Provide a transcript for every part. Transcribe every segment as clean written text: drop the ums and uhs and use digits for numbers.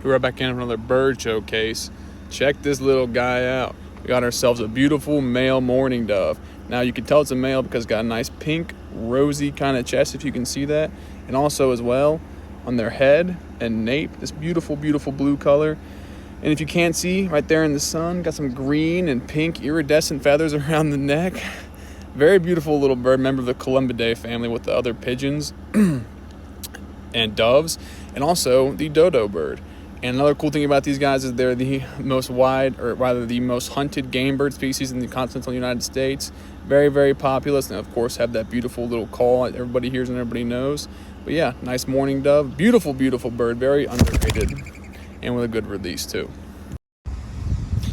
We're back in another bird showcase. Check this little guy out. We got ourselves a beautiful male mourning dove. Now you can tell it's a male because it's got a nice pink, rosy kind of chest, if you can see that. And also as well on their head and nape, this beautiful, beautiful blue color. And if you can't see, right there in the sun, got some green and pink iridescent feathers around the neck. Very beautiful little bird, member of the Columbidae family with the other pigeons and doves, and also the dodo bird. And another cool thing about these guys is they're the most the most hunted game bird species in the continental United States. Very, very populous, and of course have that beautiful little call that everybody hears and everybody knows. But yeah, nice mourning dove. Beautiful, beautiful bird. Very underrated, and with a good release too.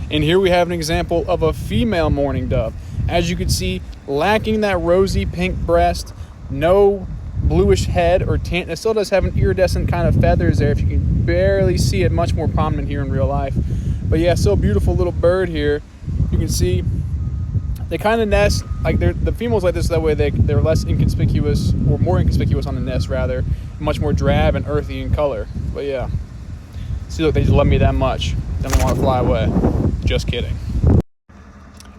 And here we have an example of a female mourning dove. As you can see, lacking that rosy pink breast, no bluish head or tint. It still does have an iridescent kind of feathers there, if you can barely see it, much more prominent here in real life. But yeah, still a beautiful little bird here. You can see they kind of nest, like the females like this, that way they're less inconspicuous, or more inconspicuous on the nest rather, much more drab and earthy in color. But yeah, see, look, they just love me that much. Then they want to fly away. Just kidding.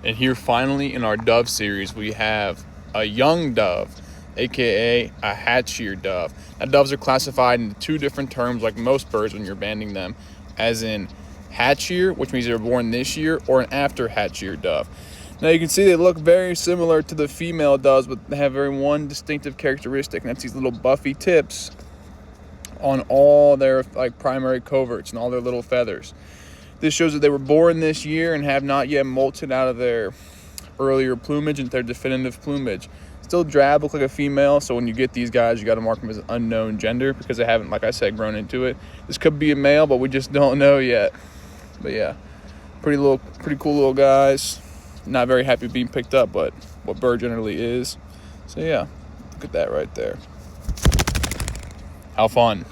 And here finally in our dove series, we have a young dove, aka a hatch-year dove. Now, doves are classified into two different terms, like most birds when you're banding them, as in hatch-year, which means they were born this year, or an after hatch-year dove. Now you can see they look very similar to the female doves, but they have one distinctive characteristic, and that's these little buffy tips on all their primary coverts and all their little feathers. This shows that they were born this year and have not yet molted out of their earlier plumage into their definitive plumage. Still drab, look like a female, so when you get these guys, you got to mark them as an unknown gender because they haven't, like I said, grown into it. This could be a male, but we just don't know yet. But yeah, pretty cool little guys. Not very happy being picked up, but what bird generally is. So yeah, look at that right there. How fun.